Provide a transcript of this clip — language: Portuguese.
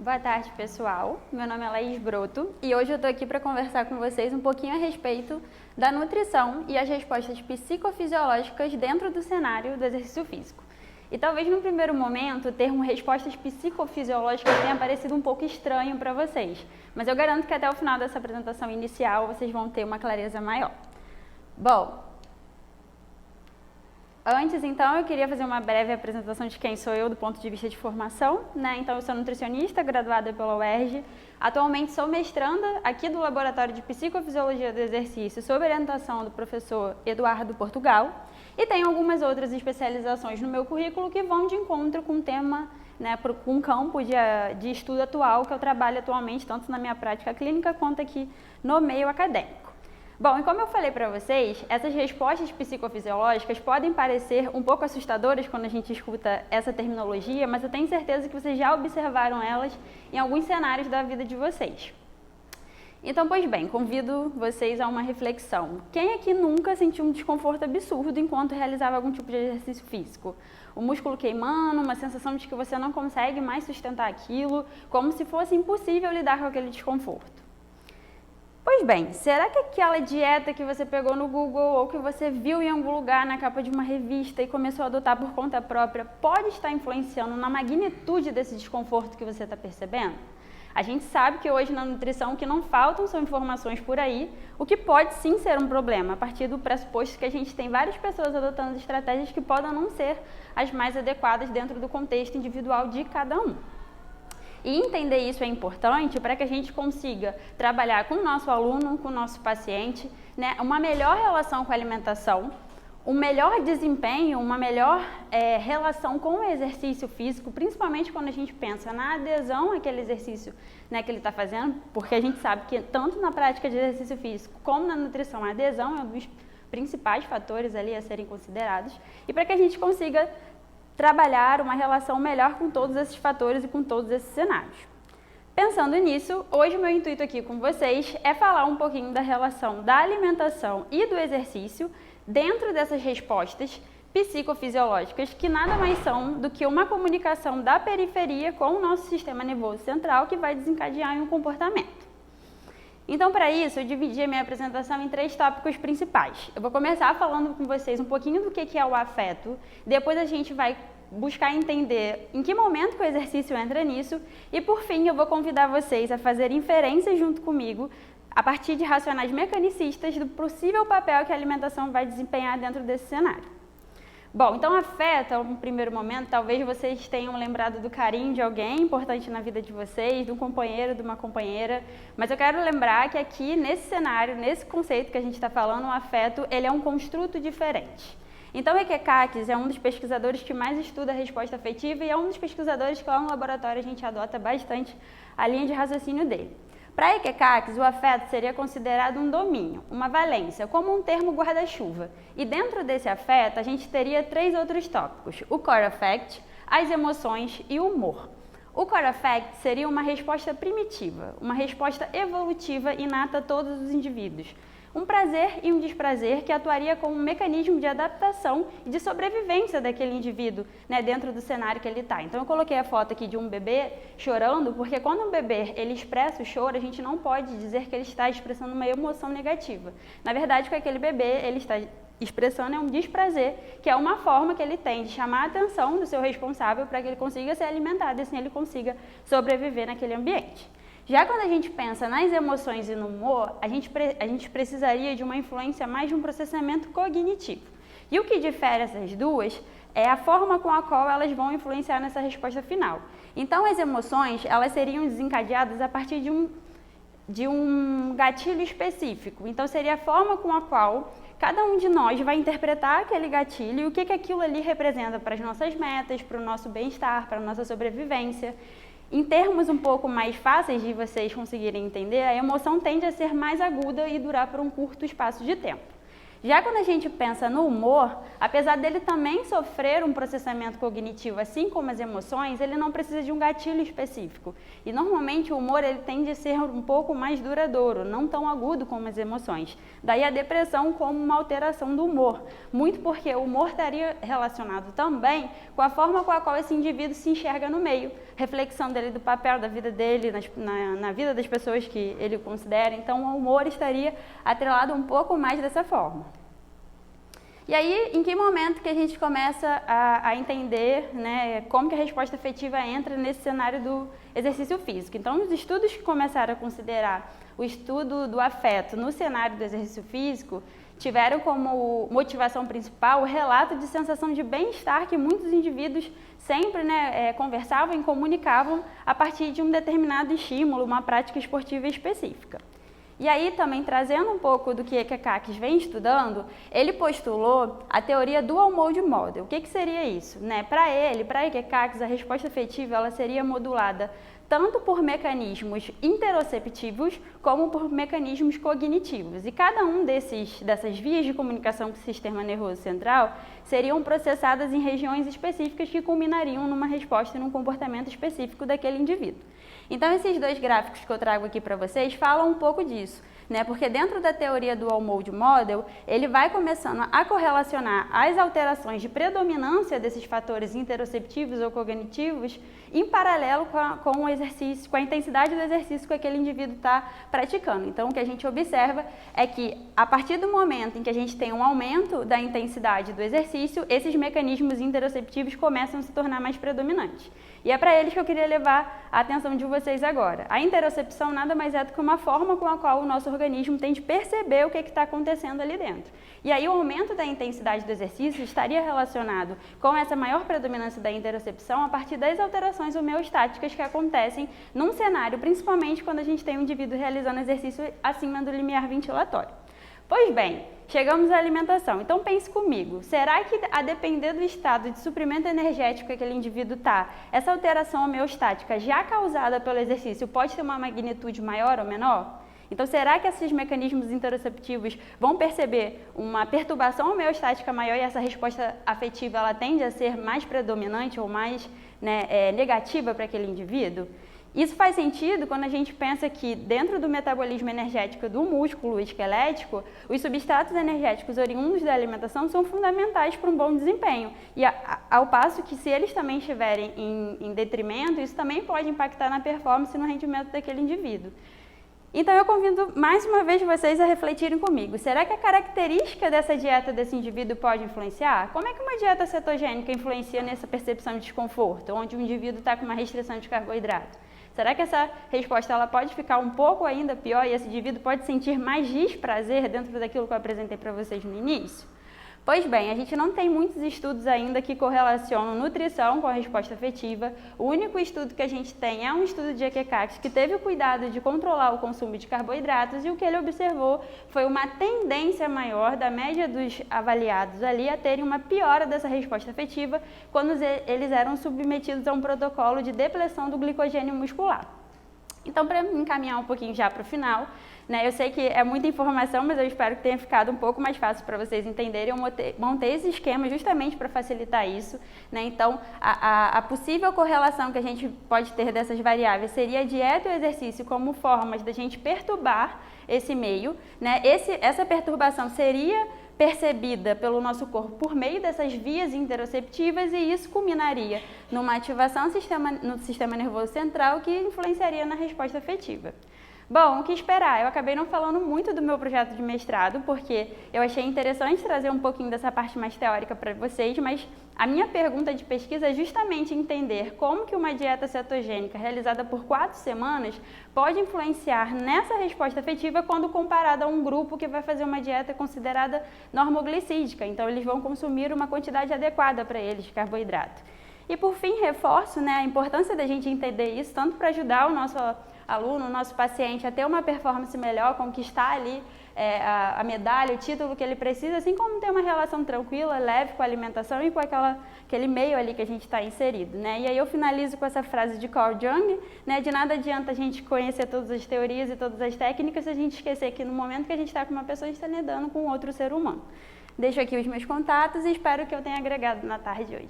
Boa tarde, pessoal. Meu nome é Laís Broto e hoje eu estou aqui para conversar com vocês um pouquinho a respeito da nutrição e as respostas psicofisiológicas dentro do cenário do exercício físico. E talvez no primeiro momento o termo respostas psicofisiológicas tenha parecido um pouco estranho para vocês, mas eu garanto que até o final dessa apresentação inicial vocês vão ter uma clareza maior. Bom, antes, então, eu queria fazer uma breve apresentação de quem sou eu do ponto de vista de formação, né? Então, eu sou nutricionista, graduada pela UERJ. Atualmente, sou mestranda aqui do Laboratório de Psicofisiologia do Exercício, sob orientação do professor Eduardo Portugal. E tenho algumas outras especializações no meu currículo que vão de encontro com o tema, né, com um campo de estudo atual que eu trabalho atualmente, tanto na minha prática clínica quanto aqui no meio acadêmico. Bom, e como eu falei para vocês, essas respostas psicofisiológicas podem parecer um pouco assustadoras quando a gente escuta essa terminologia, mas eu tenho certeza que vocês já observaram elas em alguns cenários da vida de vocês. Então, pois bem, convido vocês a uma reflexão. Quem aqui nunca sentiu um desconforto absurdo enquanto realizava algum tipo de exercício físico? O músculo queimando, uma sensação de que você não consegue mais sustentar aquilo, como se fosse impossível lidar com aquele desconforto. Pois bem, será que aquela dieta que você pegou no Google ou que você viu em algum lugar na capa de uma revista e começou a adotar por conta própria pode estar influenciando na magnitude desse desconforto que você está percebendo? A gente sabe que hoje na nutrição o que não faltam são informações por aí, o que pode sim ser um problema, a partir do pressuposto que a gente tem várias pessoas adotando estratégias que podem não ser as mais adequadas dentro do contexto individual de cada um. E entender isso é importante para que a gente consiga trabalhar com o nosso aluno, com o nosso paciente, né, uma melhor relação com a alimentação, um melhor desempenho, uma melhor relação com o exercício físico, principalmente quando a gente pensa na adesão àquele exercício, né, que ele está fazendo, porque a gente sabe que tanto na prática de exercício físico como na nutrição a adesão é um dos principais fatores ali a serem considerados, e para que a gente consiga trabalhar uma relação melhor com todos esses fatores e com todos esses cenários. Pensando nisso, hoje o meu intuito aqui com vocês é falar um pouquinho da relação da alimentação e do exercício dentro dessas respostas psicofisiológicas, que nada mais são do que uma comunicação da periferia com o nosso sistema nervoso central que vai desencadear em um comportamento. Então, para isso, eu dividi a minha apresentação em 3 tópicos principais. Eu vou começar falando com vocês um pouquinho do que é o afeto, depois a gente vai buscar entender em que momento que o exercício entra nisso e, por fim, eu vou convidar vocês a fazer inferências junto comigo a partir de racionais mecanicistas do possível papel que a alimentação vai desempenhar dentro desse cenário. Bom, então afeto, no primeiro momento, talvez vocês tenham lembrado do carinho de alguém importante na vida de vocês, de um companheiro, de uma companheira, mas eu quero lembrar que aqui, nesse cenário, nesse conceito que a gente está falando, o afeto, ele é um construto diferente. Então, Ekekakis é um dos pesquisadores que mais estuda a resposta afetiva e é um dos pesquisadores que lá no laboratório a gente adota bastante a linha de raciocínio dele. Para Ekekakis, o afeto seria considerado um domínio, uma valência, como um termo guarda-chuva. E dentro desse afeto, a gente teria 3 outros tópicos: o core affect, as emoções e o humor. O core affect seria uma resposta primitiva, uma resposta evolutiva inata a todos os indivíduos. Um prazer e um desprazer que atuaria como um mecanismo de adaptação e de sobrevivência daquele indivíduo, né, dentro do cenário que ele está. Então eu coloquei a foto aqui de um bebê chorando, porque quando um bebê ele expressa o choro, a gente não pode dizer que ele está expressando uma emoção negativa. Na verdade, o que aquele bebê ele está expressando é um desprazer, que é uma forma que ele tem de chamar a atenção do seu responsável para que ele consiga ser alimentado e assim ele consiga sobreviver naquele ambiente. Já quando a gente pensa nas emoções e no humor, a gente precisaria de uma influência mais de um processamento cognitivo. E o que difere essas duas é a forma com a qual elas vão influenciar nessa resposta final. Então, as emoções, elas seriam desencadeadas a partir de um gatilho específico. Então, seria a forma com a qual cada um de nós vai interpretar aquele gatilho e o que aquilo ali representa para as nossas metas, para o nosso bem-estar, para a nossa sobrevivência. Em termos um pouco mais fáceis de vocês conseguirem entender, a emoção tende a ser mais aguda e durar por um curto espaço de tempo. Já quando a gente pensa no humor, apesar dele também sofrer um processamento cognitivo, assim como as emoções, ele não precisa de um gatilho específico. E normalmente o humor ele tende a ser um pouco mais duradouro, não tão agudo como as emoções. Daí a depressão como uma alteração do humor, muito porque o humor estaria relacionado também com a forma com a qual esse indivíduo se enxerga no meio, reflexão dele do papel da vida dele, na vida das pessoas que ele considera. Então o humor estaria atrelado um pouco mais dessa forma. E aí, em que momento que a gente começa a entender, né, como que a resposta afetiva entra nesse cenário do exercício físico? Então, os estudos que começaram a considerar o estudo do afeto no cenário do exercício físico tiveram como motivação principal o relato de sensação de bem-estar que muitos indivíduos sempre, né, conversavam e comunicavam a partir de um determinado estímulo, uma prática esportiva específica. E aí, também trazendo um pouco do que Ekakákis vem estudando, ele postulou a teoria Dual Mode Model. O que seria isso? Né? Para ele, para Ekakákis, a resposta afetiva ela seria modulada tanto por mecanismos interoceptivos como por mecanismos cognitivos. E cada um dessas vias de comunicação com o sistema nervoso central seriam processadas em regiões específicas que culminariam numa resposta e num comportamento específico daquele indivíduo. Então, esses dois gráficos que eu trago aqui para vocês falam um pouco disso, né? Porque dentro da teoria do Dual Mode Model, ele vai começando a correlacionar as alterações de predominância desses fatores interoceptivos ou cognitivos em paralelo com o exercício, com a intensidade do exercício que aquele indivíduo está praticando. Então, o que a gente observa é que, a partir do momento em que a gente tem um aumento da intensidade do exercício, esses mecanismos interoceptivos começam a se tornar mais predominantes. E é para eles que eu queria levar a atenção de vocês agora. A interocepção nada mais é do que uma forma com a qual o nosso organismo tem de perceber o que está acontecendo ali dentro. E aí o aumento da intensidade do exercício estaria relacionado com essa maior predominância da interocepção a partir das alterações homeostáticas que acontecem num cenário, principalmente quando a gente tem um indivíduo realizando exercício acima do limiar ventilatório. Pois bem, chegamos à alimentação. Então pense comigo, será que a depender do estado de suprimento energético que aquele indivíduo está, essa alteração homeostática já causada pelo exercício pode ter uma magnitude maior ou menor? Então será que esses mecanismos interoceptivos vão perceber uma perturbação homeostática maior e essa resposta afetiva ela tende a ser mais predominante ou mais negativa para aquele indivíduo? Isso faz sentido quando a gente pensa que dentro do metabolismo energético do músculo esquelético, os substratos energéticos oriundos da alimentação são fundamentais para um bom desempenho. E ao passo que se eles também estiverem em detrimento, isso também pode impactar na performance e no rendimento daquele indivíduo. Então eu convido mais uma vez vocês a refletirem comigo. Será que a característica dessa dieta desse indivíduo pode influenciar? Como é que uma dieta cetogênica influencia nessa percepção de desconforto, onde o indivíduo está com uma restrição de carboidrato? Será que essa resposta ela pode ficar um pouco ainda pior e esse indivíduo pode sentir mais desprazer dentro daquilo que eu apresentei para vocês no início? Pois bem, a gente não tem muitos estudos ainda que correlacionam nutrição com a resposta afetiva. O único estudo que a gente tem é um estudo de Ekakákis que teve o cuidado de controlar o consumo de carboidratos e o que ele observou foi uma tendência maior da média dos avaliados ali a terem uma piora dessa resposta afetiva quando eles eram submetidos a um protocolo de depleção do glicogênio muscular. Então, para encaminhar um pouquinho já para o final, eu sei que é muita informação, mas eu espero que tenha ficado um pouco mais fácil para vocês entenderem. Eu montei esse esquema justamente para facilitar isso. Então, a possível correlação que a gente pode ter dessas variáveis seria a dieta e o exercício como formas da gente perturbar esse meio. Essa perturbação seria percebida pelo nosso corpo por meio dessas vias interoceptivas e isso culminaria numa ativação no sistema nervoso central que influenciaria na resposta afetiva. Bom, o que esperar? Eu acabei não falando muito do meu projeto de mestrado, porque eu achei interessante trazer um pouquinho dessa parte mais teórica para vocês, mas a minha pergunta de pesquisa é justamente entender como que uma dieta cetogênica realizada por 4 semanas pode influenciar nessa resposta afetiva quando comparada a um grupo que vai fazer uma dieta considerada normoglicídica. Então, eles vão consumir uma quantidade adequada para eles de carboidrato. E, por fim, reforço a importância da gente entender isso, tanto para ajudar o nosso aluno, o nosso paciente a ter uma performance melhor, conquistar ali a medalha, o título que ele precisa, assim como ter uma relação tranquila, leve com a alimentação e com aquele meio ali que a gente está inserido, né? E aí eu finalizo com essa frase de Carl Jung, né? De nada adianta a gente conhecer todas as teorias e todas as técnicas se a gente esquecer que no momento que a gente está com uma pessoa, a gente está lidando com outro ser humano. Deixo aqui os meus contatos e espero que eu tenha agregado na tarde de hoje.